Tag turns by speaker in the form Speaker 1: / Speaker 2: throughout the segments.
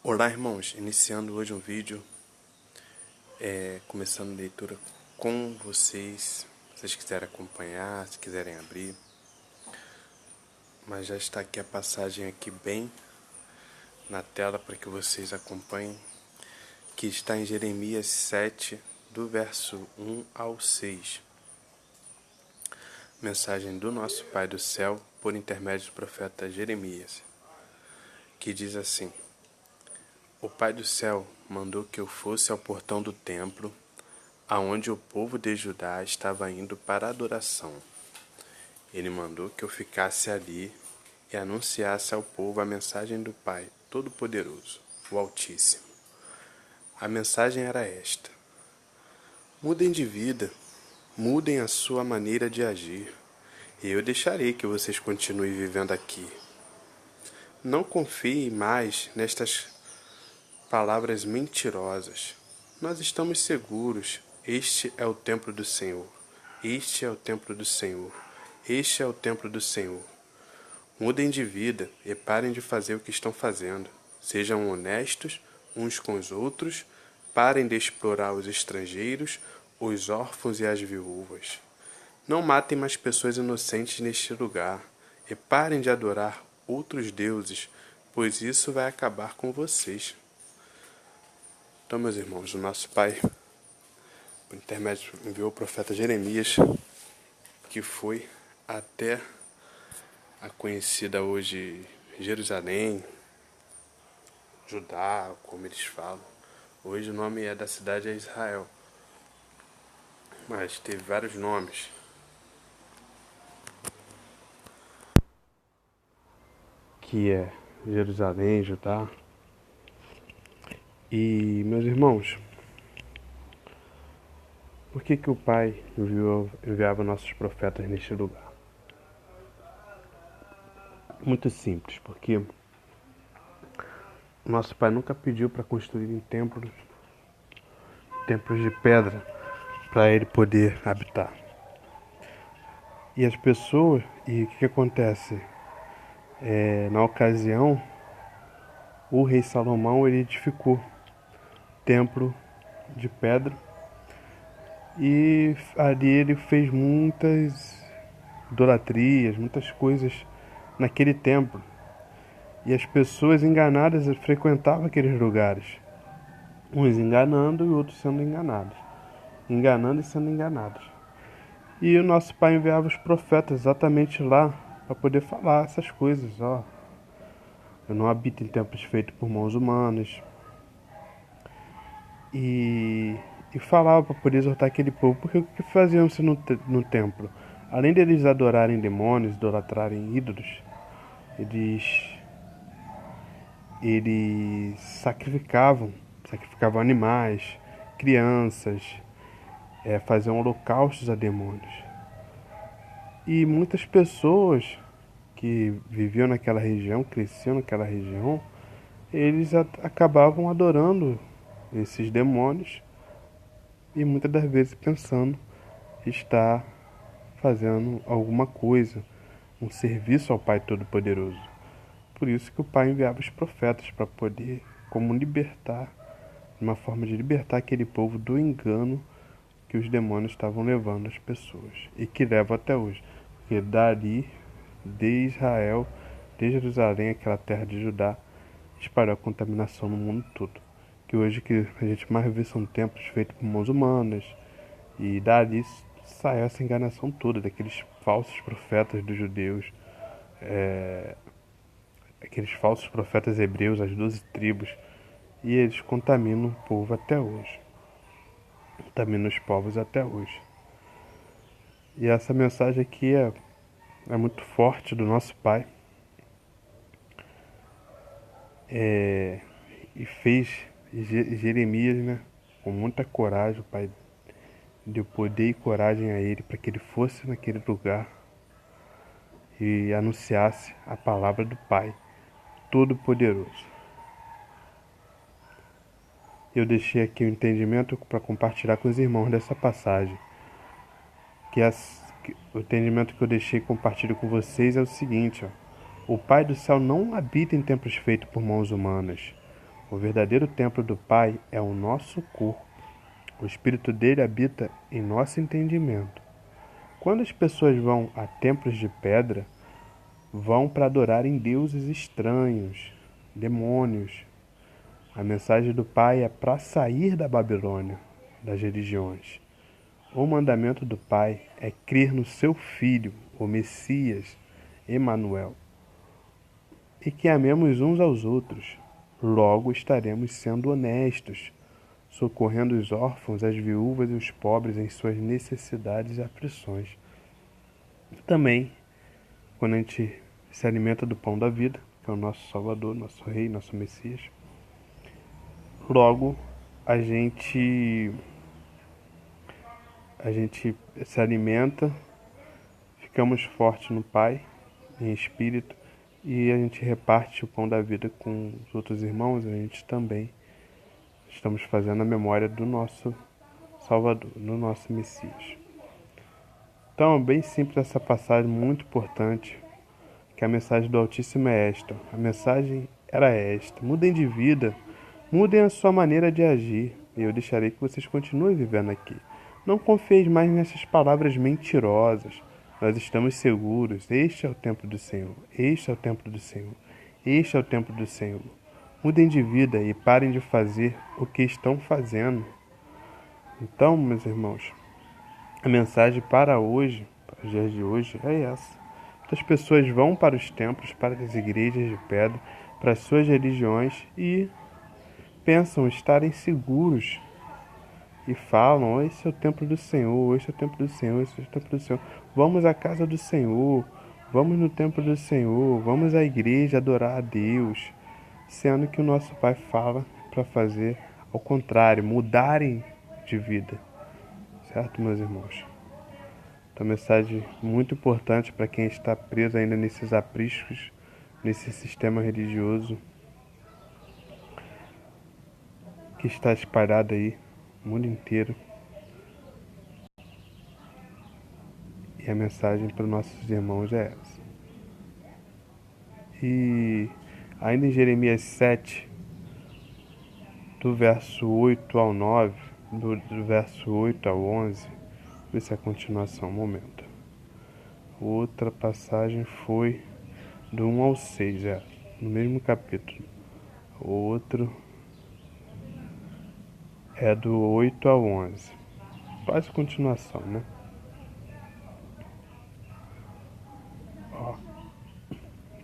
Speaker 1: Olá, irmãos, iniciando hoje um vídeo, começando a leitura com vocês, se vocês quiserem acompanhar, se quiserem abrir, mas já está aqui a passagem aqui bem na tela para que vocês acompanhem, que está em Jeremias 7, do verso 1 ao 6. Mensagem do nosso Pai do Céu por intermédio do profeta Jeremias, que diz assim: O Pai do Céu mandou que eu fosse ao portão do templo, aonde o povo de Judá estava indo para a adoração. Ele mandou que eu ficasse ali e anunciasse ao povo a mensagem do Pai Todo-Poderoso, o Altíssimo. A mensagem era esta: mudem de vida, mudem a sua maneira de agir, e eu deixarei que vocês continuem vivendo aqui. Não confiem mais nestas palavras mentirosas. Nós estamos seguros. Este é o templo do Senhor. Este é o templo do Senhor. Este é o templo do Senhor. Mudem de vida e parem de fazer o que estão fazendo. Sejam honestos uns com os outros. Parem de explorar os estrangeiros, os órfãos e as viúvas. Não matem mais pessoas inocentes neste lugar. E parem de adorar outros deuses, pois isso vai acabar com vocês. Então, meus irmãos, o nosso Pai, por intermédio, enviou o profeta Jeremias, que foi até a conhecida hoje Jerusalém, Judá, como eles falam. Hoje o nome da cidade é Israel, mas teve vários nomes. Que é Jerusalém, Judá. E, meus irmãos, por que o Pai enviava nossos profetas neste lugar? Muito simples, porque nosso Pai nunca pediu para construir templos de pedra para ele poder habitar. E as pessoas, e o que acontece? Na ocasião, o rei Salomão ele edificou templo de pedra e ali ele fez muitas idolatrias, muitas coisas naquele templo. E as pessoas enganadas frequentavam aqueles lugares, uns enganando e outros sendo enganados, enganando e sendo enganados. E o nosso Pai enviava os profetas exatamente lá para poder falar essas coisas, ó. Eu não habito em templos feitos por mãos humanas. E falava para poder exortar aquele povo, porque o que faziam-se no templo? Além deles adorarem demônios, idolatrarem ídolos, eles sacrificavam animais, crianças, faziam holocaustos a demônios. E muitas pessoas que viviam naquela região, cresciam naquela região, eles acabavam adorando esses demônios e muitas das vezes pensando estar fazendo alguma coisa, um serviço ao Pai Todo-Poderoso. Por isso que o Pai enviava os profetas para poder, como libertar, uma forma de libertar aquele povo do engano que os demônios estavam levando as pessoas e que levam até hoje. Porque dali, de Israel, de Jerusalém, aquela terra de Judá, espalhou a contaminação no mundo todo. Que hoje que a gente mais vê são templos feitos por mãos humanas, e dali saiu essa enganação toda daqueles falsos profetas dos judeus, aqueles falsos profetas hebreus, as 12 tribos, e eles contaminam o povo até hoje, contaminam os povos até hoje. E essa mensagem aqui é muito forte do nosso Pai, e fez Jeremias, né, com muita coragem. O Pai deu poder e coragem a ele para que ele fosse naquele lugar e anunciasse a palavra do Pai Todo-Poderoso. Eu deixei aqui o entendimento para compartilhar com os irmãos dessa passagem. O entendimento que eu deixei e compartilho com vocês é o seguinte, ó. O Pai do Céu não habita em templos feitos por mãos humanas. O verdadeiro templo do Pai é o nosso corpo. O Espírito dele habita em nosso entendimento. Quando as pessoas vão a templos de pedra, vão para adorarem deuses estranhos, demônios. A mensagem do Pai é para sair da Babilônia, das religiões. O mandamento do Pai é crer no seu Filho, o Messias, Emanuel, e que amemos uns aos outros. Logo estaremos sendo honestos, socorrendo os órfãos, as viúvas e os pobres em suas necessidades e aflições. Também, quando a gente se alimenta do pão da vida, que é o nosso Salvador, nosso Rei, nosso Messias, logo a gente se alimenta, ficamos fortes no Pai, em espírito, e a gente reparte o pão da vida com os outros irmãos. A gente também estamos fazendo a memória do nosso Salvador, do nosso Messias. Então é bem simples essa passagem, muito importante, que a mensagem do Altíssimo é esta. A mensagem era esta: mudem de vida, mudem a sua maneira de agir, e eu deixarei que vocês continuem vivendo aqui. Não confieis mais nessas palavras mentirosas. Nós estamos seguros. Este é o templo do Senhor. Este é o templo do Senhor. Este é o templo do Senhor. Mudem de vida e parem de fazer o que estão fazendo. Então, meus irmãos, a mensagem para hoje, para os dias de hoje, é essa. Muitas pessoas vão para os templos, para as igrejas de pedra, para as suas religiões e pensam estarem seguros. E falam: esse é o templo do Senhor, esse é o templo do Senhor, esse é o templo do Senhor. Vamos à casa do Senhor, vamos no templo do Senhor, vamos à igreja adorar a Deus. Sendo que o nosso Pai fala para fazer ao contrário, mudarem de vida. Certo, meus irmãos? Então, mensagem muito importante para quem está preso ainda nesses apriscos, nesse sistema religioso que está espalhado aí no mundo inteiro. E a mensagem para os nossos irmãos é essa. E ainda em Jeremias 7, do verso 8 ao 9, do verso 8 ao 11, ver se é a continuação, um momento. Outra passagem foi do 1 ao 6, no mesmo capítulo. O outro é do 8 ao 11. Quase continuação, né?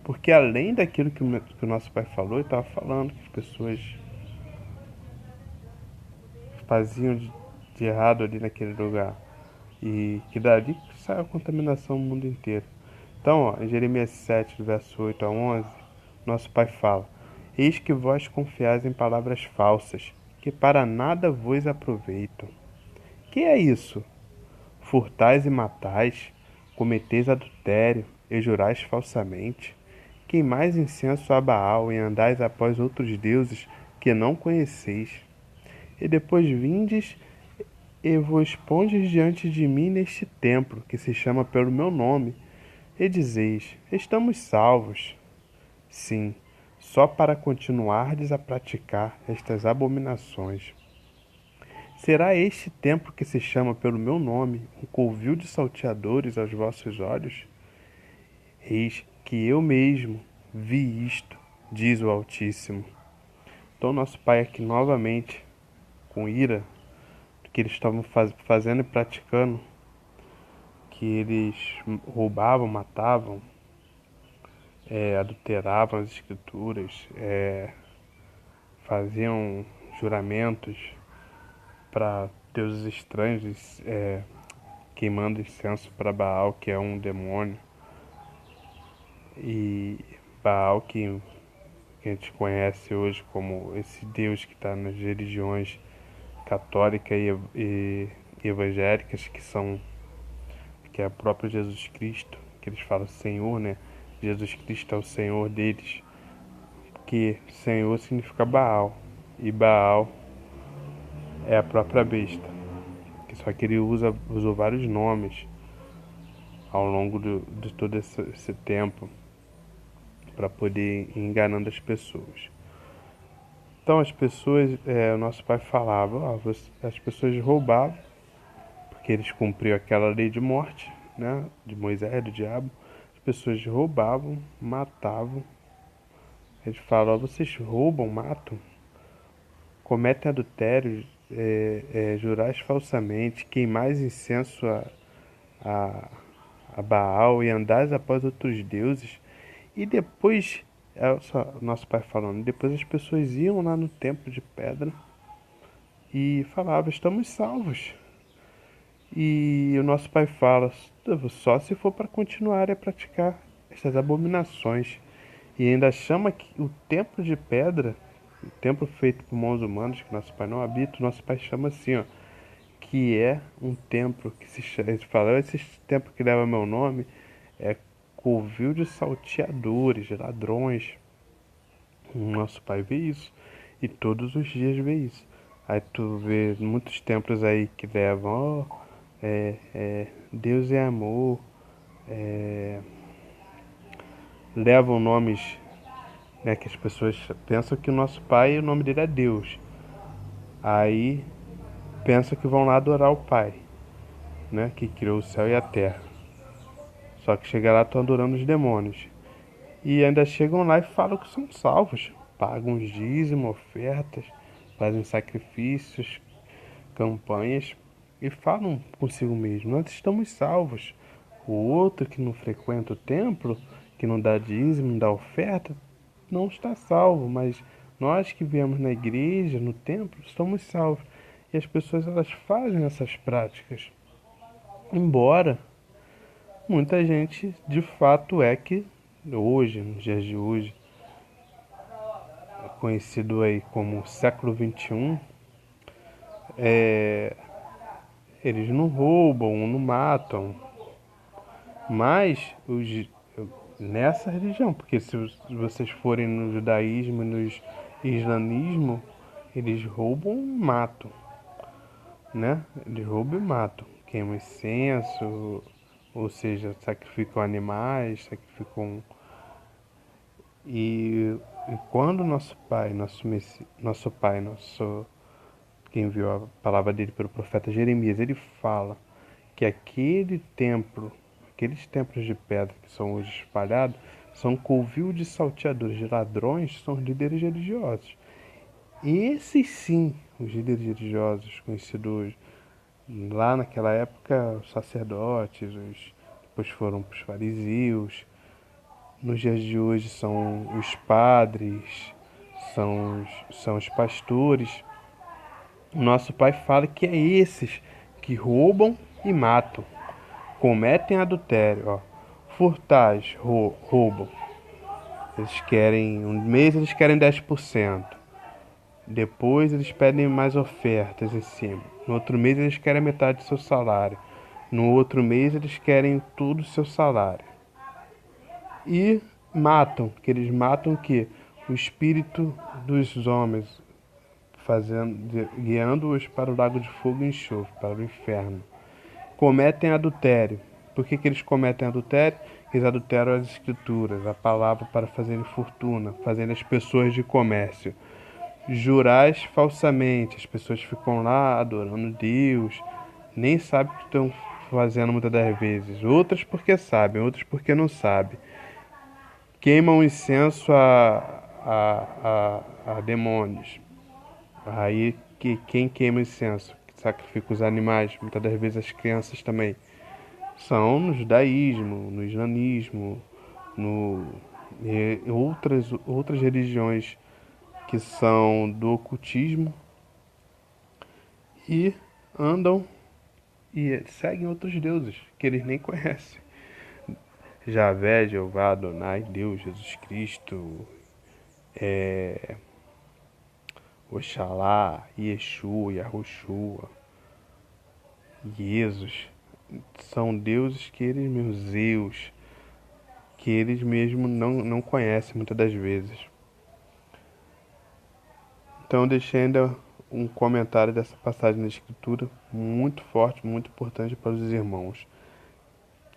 Speaker 1: Porque além daquilo que o nosso pai falou, ele estava falando que as pessoas faziam de errado ali naquele lugar. E que dali sai a contaminação no mundo inteiro. Então, em Jeremias 7, do verso 8 a 11, nosso pai fala: eis que vós confiais em palavras falsas, que para nada vos aproveitam. Que é isso? Furtais e matais, cometeis adultério e jurais falsamente, queimais incenso a Baal e andais após outros deuses que não conheceis. E depois vindes e vos pondes diante de mim neste templo, que se chama pelo meu nome, e dizeis: estamos salvos. Sim, só para continuardes a praticar estas abominações. Será este templo que se chama pelo meu nome um covil de salteadores aos vossos olhos? Eis que eu mesmo vi isto, diz o Altíssimo. Então nosso Pai aqui novamente, com ira, do que eles estavam fazendo e praticando, que eles roubavam, matavam, adulteravam as escrituras, faziam juramentos para deuses estranhos, queimando incenso para Baal, que é um demônio. E Baal, que a gente conhece hoje como esse Deus que está nas religiões católica e evangélicas, que é o próprio Jesus Cristo, que eles falam Senhor, né? Jesus Cristo é o Senhor deles, que Senhor significa Baal, e Baal é a própria besta, que só que ele usou vários nomes ao longo de todo esse tempo para poder ir enganando as pessoas. Então as pessoas, o nosso pai falava, as pessoas roubavam, porque eles cumpriam aquela lei de morte, né, de Moisés, do diabo. As pessoas roubavam, matavam. Eles falam, vocês roubam, matam, cometem adultério, jurais falsamente, queimais incenso a, a Baal e andais após outros deuses. E depois, só nosso pai falando, depois as pessoas iam lá no templo de pedra e falavam, estamos salvos. E o nosso pai fala, só se for para continuar a praticar essas abominações. E ainda chama que o templo de pedra, o templo feito por mãos humanas, que nosso pai não habita, o nosso pai chama assim, ó, que é um templo que se chama, ele fala, esse templo que leva meu nome é covil de salteadores, de ladrões. O nosso pai vê isso e todos os dias vê isso. Aí tu vê muitos templos aí que levam, Deus é amor, levam nomes, né, que as pessoas pensam que o nosso pai, o nome dele é Deus. Aí pensam que vão lá adorar o pai, né, que criou o céu e a terra. Só que chega lá estão adorando os demônios. E ainda chegam lá e falam que são salvos. Pagam os dízimos, ofertas, fazem sacrifícios, campanhas e falam consigo mesmo: nós estamos salvos. O outro que não frequenta o templo, que não dá dízimo, não dá oferta, não está salvo, mas nós que viemos na igreja, no templo, estamos salvos. E as pessoas elas fazem essas práticas. Embora muita gente de fato é que hoje, nos dias de hoje, conhecido aí como século XXI, eles não roubam, não matam, mas nessa religião, porque se vocês forem no judaísmo e no islamismo, eles roubam e matam, né? Eles roubam e matam, queimam incenso, ou seja, sacrificam animais, sacrificam. E quando nosso pai, quem enviou a palavra dele pelo profeta Jeremias, ele fala que aqueles templos de pedra que são hoje espalhados, são covil de salteadores, de ladrões, são líderes religiosos. Esses sim, os líderes religiosos conhecidos lá naquela época, os sacerdotes, depois foram para os fariseus, nos dias de hoje são os padres, são os pastores. O nosso pai fala que é esses que roubam e matam, cometem adultério, ó, furtais, roubam. Eles querem, um mês eles querem 10%. Depois eles pedem mais ofertas em cima. No outro mês eles querem metade do seu salário. No outro mês eles querem tudo o seu salário. E matam, que eles matam o quê? O espírito dos homens, guiando-os para o lago de fogo e enxofre, para o inferno. Cometem adultério. Por que eles cometem adultério? Eles adulteram as escrituras, a palavra para fazerem fortuna, fazendo as pessoas de comércio. Jurais falsamente, as pessoas ficam lá adorando Deus, nem sabem o que estão fazendo muitas das vezes. Outras porque sabem, outras porque não sabem. Queimam incenso a demônios. Aí quem queima incenso, sacrifica os animais, muitas das vezes as crianças também, são no judaísmo, no islamismo, outras religiões que são do ocultismo e andam e seguem outros deuses que eles nem conhecem. Javé, Jeová, Adonai, Deus, Jesus Cristo, Oxalá, Yeshua, Yahushua, Jesus. São deuses que eles mesmos, Zeus, que eles mesmos não conhecem muitas das vezes. Então eu deixei ainda um comentário dessa passagem da Escritura muito forte, muito importante para os irmãos.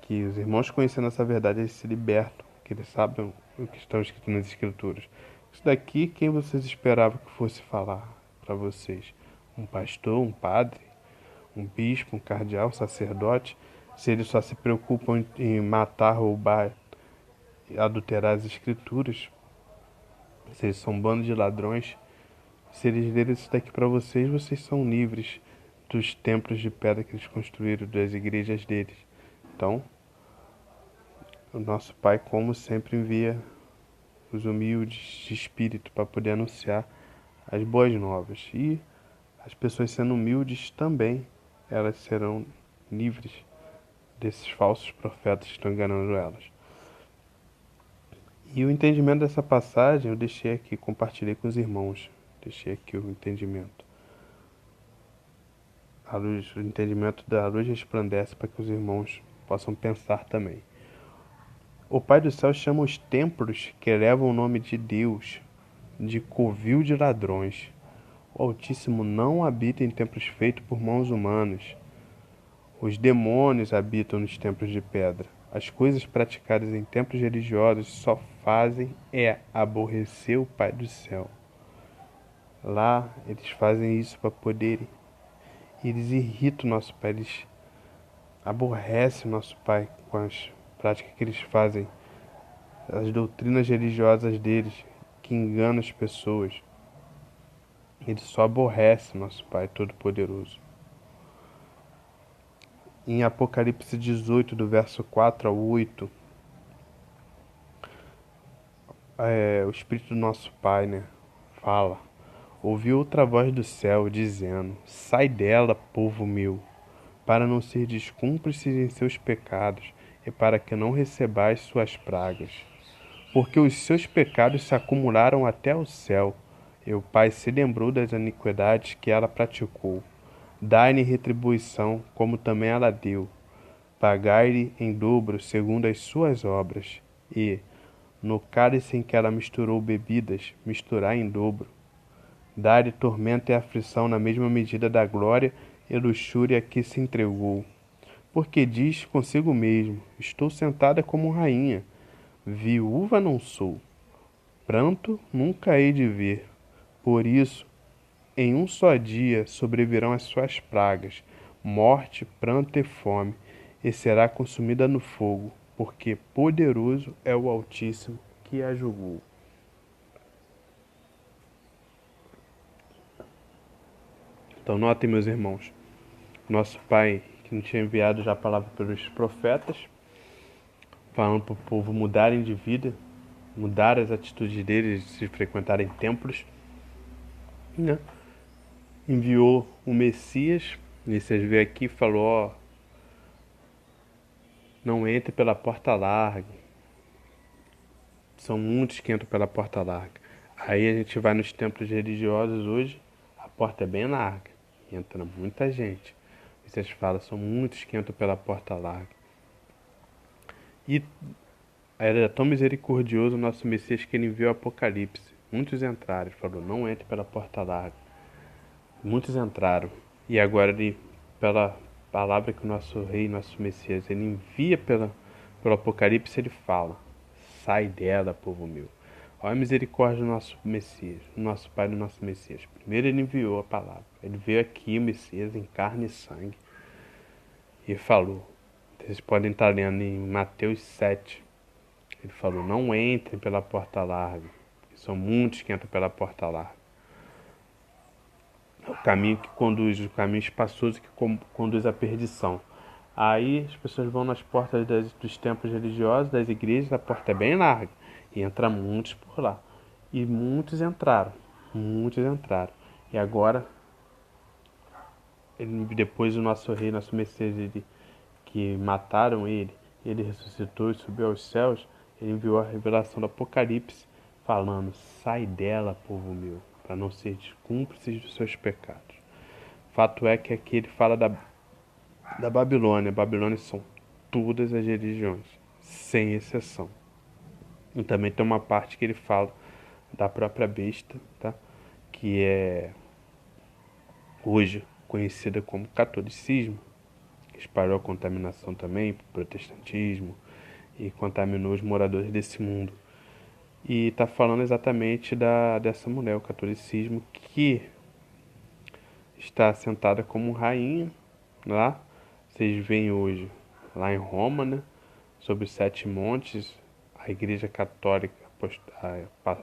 Speaker 1: Que os irmãos conhecendo essa verdade, eles se libertam, que eles sabem o que está escrito nas Escrituras. Isso daqui, quem vocês esperavam que fosse falar para vocês? Um pastor, um padre, um bispo, um cardeal, um sacerdote? Se eles só se preocupam em matar, roubar, adulterar as escrituras, se eles são um bando de ladrões, se eles lerem isso daqui para vocês, vocês são livres dos templos de pedra que eles construíram, das igrejas deles. Então, o nosso Pai, como sempre, envia os humildes de espírito para poder anunciar as boas novas. E as pessoas sendo humildes também, elas serão livres desses falsos profetas que estão enganando elas. E o entendimento dessa passagem eu deixei aqui, compartilhei com os irmãos. Deixei aqui o entendimento. O entendimento da luz resplandece para que os irmãos possam pensar também. O Pai do Céu chama os templos que elevam o nome de Deus de covil de ladrões. O Altíssimo não habita em templos feitos por mãos humanas. Os demônios habitam nos templos de pedra. As coisas praticadas em templos religiosos só fazem aborrecer o Pai do Céu. Lá eles fazem isso para poderem. Eles irritam o nosso Pai, eles aborrecem o nosso Pai com as práticas que eles fazem, as doutrinas religiosas deles, que enganam as pessoas. Eles só aborrecem o nosso Pai Todo-Poderoso. Em Apocalipse 18, do verso 4 ao 8, o Espírito do nosso Pai, fala: ouvi outra voz do céu, dizendo: sai dela, povo meu, para não serdes cúmplices em seus pecados, e para que não recebais suas pragas. Porque os seus pecados se acumularam até o céu, e o Pai se lembrou das iniquidades que ela praticou. Dai-lhe retribuição, como também ela deu. Pagai-lhe em dobro, segundo as suas obras. E, no cálice em que ela misturou bebidas, misturai em dobro. Dai-lhe tormento e aflição na mesma medida da glória e luxúria a que se entregou. Porque diz consigo mesmo: estou sentada como rainha, viúva não sou, pranto nunca hei de ver. Por isso, em um só dia sobrevirão as suas pragas, morte, pranto e fome, e será consumida no fogo, porque poderoso é o Altíssimo que a julgou. Então notem, meus irmãos, nosso Pai, que não tinha enviado já a palavra pelos profetas, falando para o povo mudarem de vida, mudar as atitudes deles, de se frequentarem templos, enviou o Messias, e vocês veem aqui, falou: não entre pela porta larga. São muitos que entram pela porta larga. Aí a gente vai nos templos religiosos hoje, a porta é bem larga, entra muita gente. Vocês falam: são muitos que entram pela porta larga. E era tão misericordioso o nosso Messias que ele enviou o Apocalipse. Muitos entraram, ele falou: não entre pela porta larga. Muitos entraram. E agora ele, pela palavra que o nosso rei, nosso Messias, ele envia pelo Apocalipse, ele fala: sai dela, povo meu. Olha a misericórdia do nosso Messias, do nosso Pai, do nosso Messias. Primeiro ele enviou a palavra. Ele veio aqui, o Messias, em carne e sangue, e falou. Vocês podem estar lendo em Mateus 7. Ele falou: não entrem pela porta larga. São muitos que entram pela porta larga. É o caminho que conduz, o caminho espaçoso que conduz à perdição. Aí as pessoas vão nas portas dos templos religiosos, das igrejas, a porta é bem larga. E entra muitos por lá. E muitos entraram. Muitos entraram. E agora, depois o nosso rei, nosso Messias, que mataram ele ressuscitou e subiu aos céus, ele enviou a revelação do Apocalipse, falando: sai dela, povo meu, para não seres cúmplices dos seus pecados. Fato é que aqui ele fala da Babilônia. Babilônia são todas as religiões, sem exceção. E também tem uma parte que ele fala da própria besta, tá? Que é hoje conhecida como catolicismo, que espalhou a contaminação também para o protestantismo e contaminou os moradores desse mundo. E está falando exatamente dessa mulher, o catolicismo, que está sentada como rainha lá. Vocês veem hoje, lá em Roma, né? Sobre os sete montes, a Igreja Católica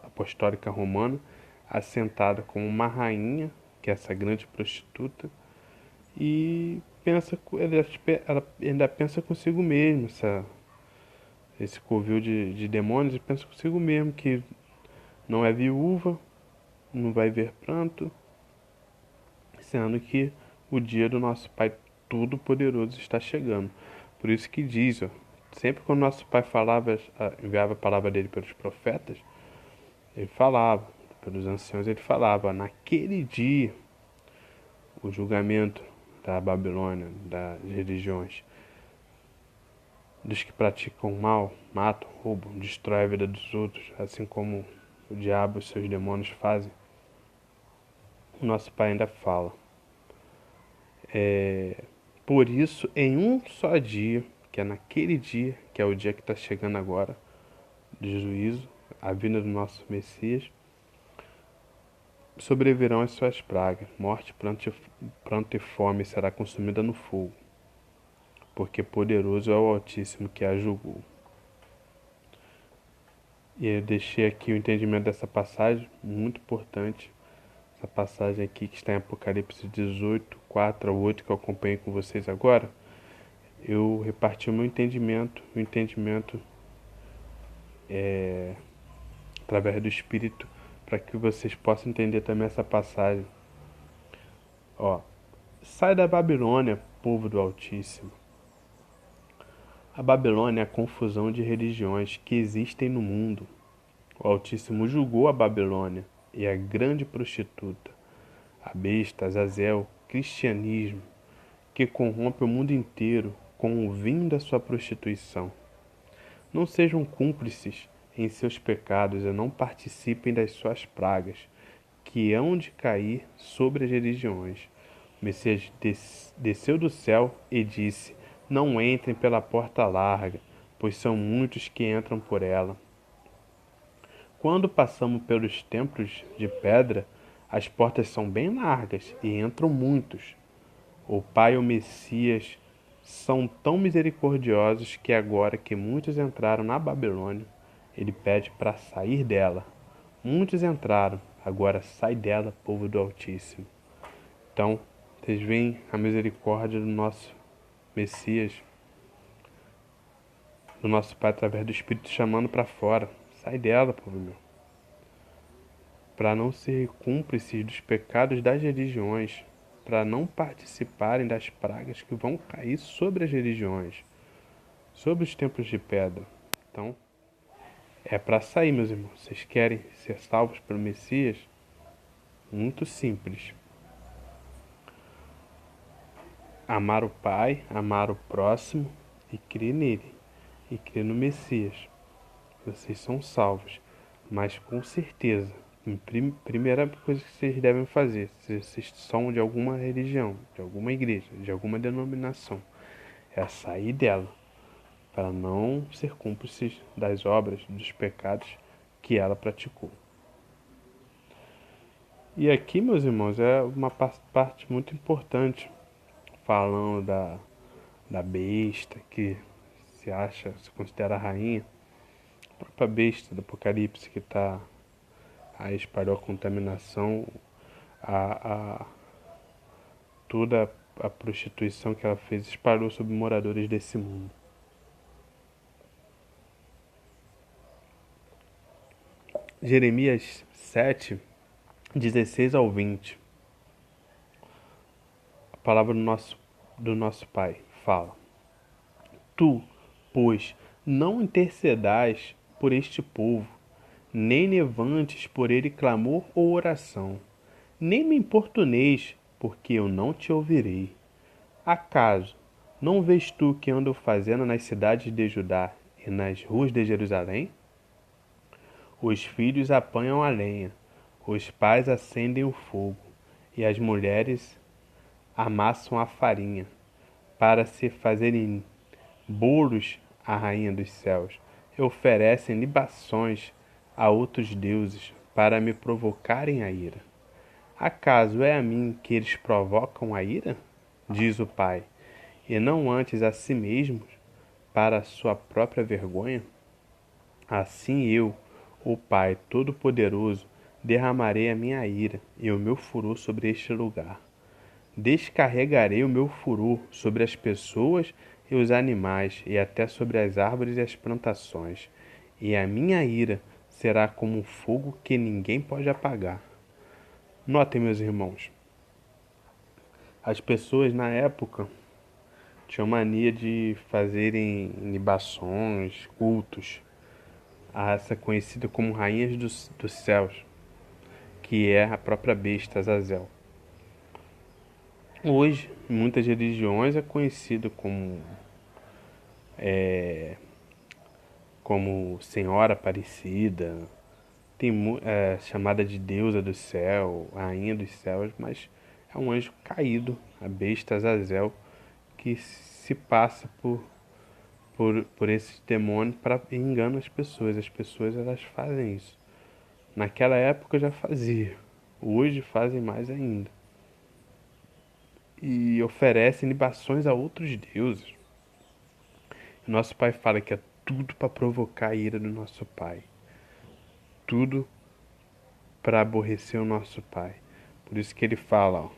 Speaker 1: Apostólica Romana, assentada como uma rainha, que é essa grande prostituta, e ela ainda pensa consigo mesma, esse covil de demônios, e pensa consigo mesmo que não é viúva, não vai ver pranto, sendo que o dia do nosso Pai Todo-Poderoso está chegando. Por isso que diz, ó, sempre quando nosso Pai falava, enviava a palavra dele pelos profetas, ele falava, pelos anciãos ele falava, naquele dia, o julgamento da Babilônia, das religiões, dos que praticam mal, matam, roubam, destroem a vida dos outros, assim como o diabo e seus demônios fazem. O nosso Pai ainda fala. Por isso, em um só dia, que é naquele dia, que é o dia que está chegando agora, de juízo, a vinda do nosso Messias, sobrevirão as suas pragas, morte, pranto e fome será consumida no fogo, porque poderoso é o Altíssimo que a julgou. E eu deixei aqui o entendimento dessa passagem, muito importante, essa passagem aqui que está em Apocalipse 18, 4 ao 8, que eu acompanhei com vocês agora. Eu reparti o entendimento através do Espírito, para que vocês possam entender também essa passagem. Ó, sai da Babilônia, povo do Altíssimo. A Babilônia é a confusão de religiões que existem no mundo. O Altíssimo julgou a Babilônia e a grande prostituta, a besta, Azazel, cristianismo, que corrompe o mundo inteiro com o vinho da sua prostituição. Não sejam cúmplices em seus pecados e não participem das suas pragas, que hão de cair sobre as religiões. O Messias desceu do céu e disse: não entrem pela porta larga, pois são muitos que entram por ela. Quando passamos pelos templos de pedra, as portas são bem largas e entram muitos. O Pai e o Messias são tão misericordiosos que agora que muitos entraram na Babilônia, ele pede para sair dela. Muitos entraram, agora sai dela, povo do Altíssimo. Então, vocês veem a misericórdia do nosso Messias, do nosso Pai através do Espírito chamando para fora. Sai dela, povo meu. Para não ser cúmplices dos pecados das religiões, para não participarem das pragas que vão cair sobre as religiões, sobre os templos de pedra. Então, é para sair, meus irmãos. Vocês querem ser salvos pelo Messias? Muito simples. Amar o Pai, amar o próximo e crer nele, e crer no Messias. Vocês são salvos, mas com certeza, primeira coisa que vocês devem fazer, se vocês são de alguma religião, de alguma igreja, de alguma denominação, é sair dela, para não ser cúmplices das obras, dos pecados que ela praticou. E aqui, meus irmãos, é uma parte muito importante, falando da besta, que se considera a rainha, a própria besta do Apocalipse, que está aí, espalhou a contaminação, a toda a prostituição que ela fez, espalhou sobre moradores desse mundo. Jeremias 7, 16 ao 20. A palavra do nosso Pai fala: Tu, pois, não intercedais por este povo, nem levantes por ele clamor ou oração, nem me importuneis, porque eu não te ouvirei. Acaso não vês tu que ando fazendo nas cidades de Judá e nas ruas de Jerusalém? Os filhos apanham a lenha, os pais acendem o fogo, e as mulheres amassam a farinha, para se fazerem bolos à rainha dos céus, e oferecem libações a outros deuses para me provocarem a ira. Acaso é a mim que eles provocam a ira? Diz o Pai, e não antes a si mesmos, para a sua própria vergonha? Assim eu, o Pai Todo-Poderoso, derramarei a minha ira e o meu furor sobre este lugar. Descarregarei o meu furor sobre as pessoas e os animais, e até sobre as árvores e as plantações. E a minha ira será como um fogo que ninguém pode apagar. Notem, meus irmãos, as pessoas na época tinham mania de fazerem libações, cultos a essa conhecida como Rainhas dos Céus, que é a própria besta Azazel. Hoje, em muitas religiões é conhecido como Senhora Aparecida, tem chamada de deusa do céu, rainha dos céus, mas é um anjo caído, a besta Azazel, que se passa por esses demônios para enganar as pessoas. As pessoas elas fazem isso. Naquela época já fazia, hoje fazem mais ainda. E oferecem libações a outros deuses. Nosso Pai fala que é tudo para provocar a ira do nosso Pai. Tudo para aborrecer o nosso Pai. Por isso que ele fala, ó,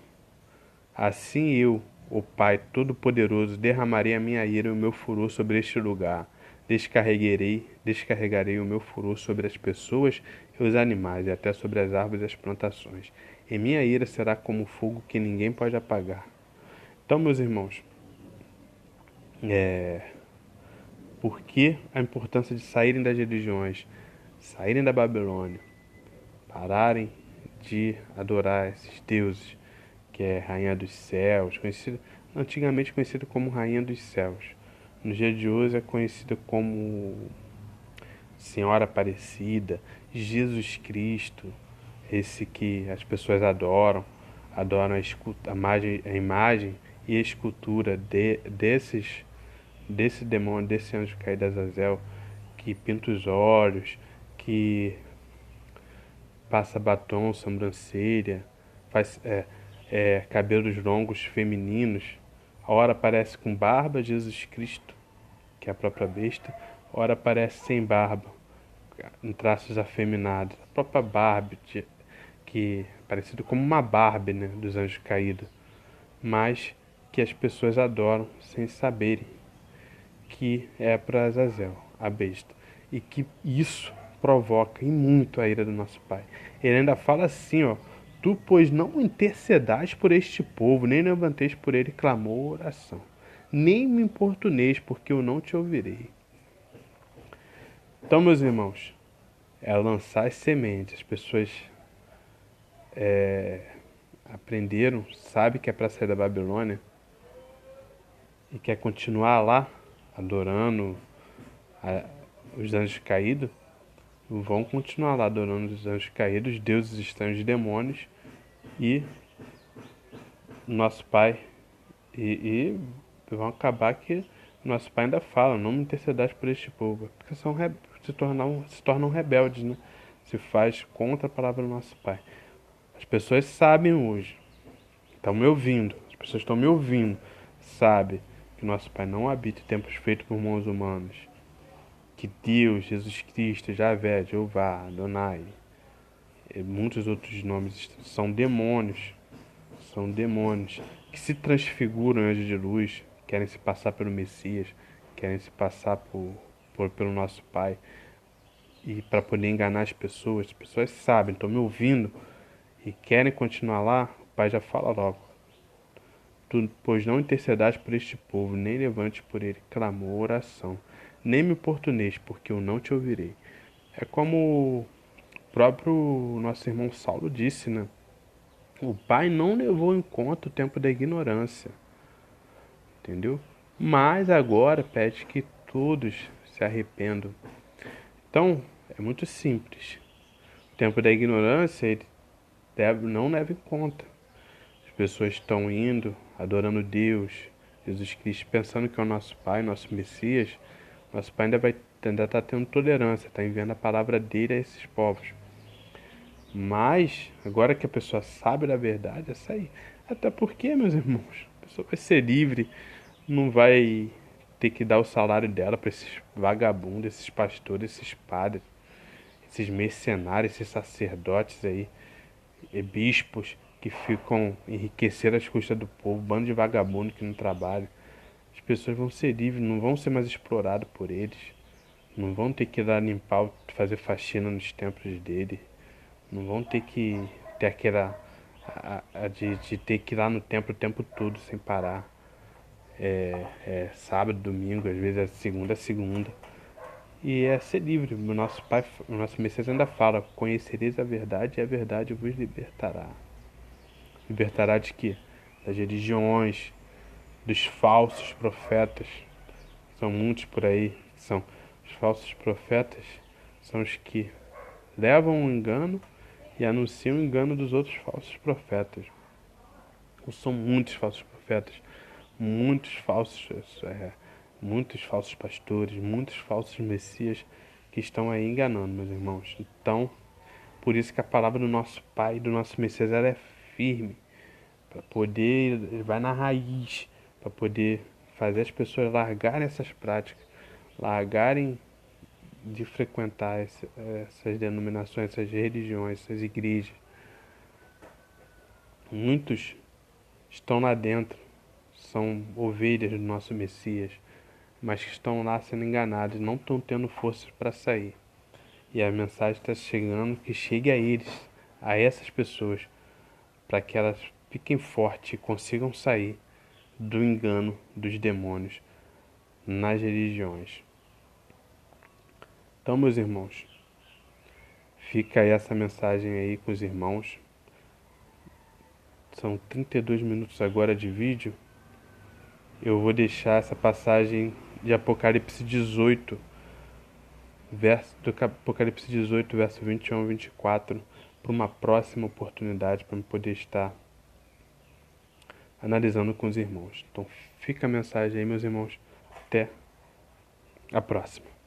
Speaker 1: assim eu, o Pai Todo-Poderoso, derramarei a minha ira e o meu furor sobre este lugar. Descarregarei o meu furor sobre as pessoas e os animais, e até sobre as árvores e as plantações. E minha ira será como fogo que ninguém pode apagar. Então, meus irmãos, por que a importância de saírem das religiões, saírem da Babilônia, pararem de adorar esses deuses, que é Rainha dos Céus, antigamente conhecido como Rainha dos Céus. No dia de hoje é conhecida como Senhora Aparecida, Jesus Cristo, esse que as pessoas adoram a imagem e a escultura desse demônio, desse anjo caído Azazel, que pinta os olhos, que passa batom, sobrancelha, faz cabelos longos femininos. A hora aparece com barba, Jesus Cristo, que é a própria besta. A hora aparece sem barba, em traços afeminados. A própria Barbie, que é parecido como uma Barbie, né, dos anjos caídos. Mas que as pessoas adoram sem saberem que é para Azazel, a besta. E que isso provoca e muito a ira do nosso Pai. Ele ainda fala assim, ó: tu, pois, não intercedais por este povo, nem levanteis por ele clamor ou oração, nem me importuneis, porque eu não te ouvirei. Então, meus irmãos, é lançar as sementes. As pessoas aprenderam, sabem que é para sair da Babilônia e quer continuar lá, adorando os anjos caídos, vão continuar lá adorando os anjos caídos, deuses estranhos, demônios, e nosso Pai, e vão acabar que nosso Pai ainda fala: não me intercedais por este povo, porque se tornam rebeldes, né? Se faz contra a palavra do nosso Pai. As pessoas sabem hoje, estão me ouvindo, as pessoas estão me ouvindo, sabem que nosso Pai não habita em templos feitos por mãos humanas, que Deus, Jesus Cristo, Javé, Jeová, Adonai, e muitos outros nomes são demônios que se transfiguram em anjos de luz, querem se passar pelo Messias, querem se passar pelo nosso Pai, e para poder enganar as pessoas sabem, estão me ouvindo e querem continuar lá. O Pai já fala logo: tu, pois, não intercedais por este povo, nem levantes por ele clamor, oração, nem me importuneis, porque eu não te ouvirei. É como o próprio nosso irmão Saulo disse, né? O Pai não levou em conta o tempo da ignorância, entendeu? Mas agora pede que todos se arrependam. Então, é muito simples. O tempo da ignorância ele não leva em conta. As pessoas estão indo, adorando Deus, Jesus Cristo, pensando que é o nosso Pai, nosso Messias. Nosso Pai ainda vai ainda está tendo tolerância, está enviando a palavra dele a esses povos. Mas, agora que a pessoa sabe da verdade, é sair. Até porque, meus irmãos, a pessoa vai ser livre, não vai ter que dar o salário dela para esses vagabundos, esses pastores, esses padres, esses mercenários, esses sacerdotes aí, e bispos que ficam enriquecendo às custas do povo, bando de vagabundo que não trabalha. As pessoas vão ser livres, não vão ser mais exploradas por eles, não vão ter que ir lá limpar, fazer faxina nos templos dele, não vão ter que ter aquela de ter que ir lá no templo o tempo todo sem parar. É sábado, domingo, às vezes é segunda a segunda. E é ser livre. O nosso Pai, o nosso Messias ainda fala: conhecereis a verdade e a verdade vos libertará. Libertará de quê? Das religiões, dos falsos profetas. São muitos por aí. São os falsos profetas, são os que levam o engano e anunciam o engano dos outros falsos profetas. São muitos falsos profetas, muitos falsos, muitos falsos pastores, muitos falsos messias que estão aí enganando, meus irmãos. Então, por isso que a palavra do nosso Pai, do nosso Messias, ela é firme, para poder, vai na raiz, para poder fazer as pessoas largarem essas práticas, largarem de frequentar essas denominações, essas religiões, essas igrejas. Muitos estão lá dentro, são ovelhas do nosso Messias, mas que estão lá sendo enganados, não estão tendo força para sair. E a mensagem está chegando, que chegue a eles, a essas pessoas, para que elas fiquem fortes e consigam sair do engano dos demônios nas religiões. Então, meus irmãos, fica aí essa mensagem aí com os irmãos. São 32 minutos agora de vídeo. Eu vou deixar essa passagem de Apocalipse 18, verso 21 e 24, para uma próxima oportunidade, para eu poder estar analisando com os irmãos. Então fica a mensagem aí, meus irmãos. Até a próxima.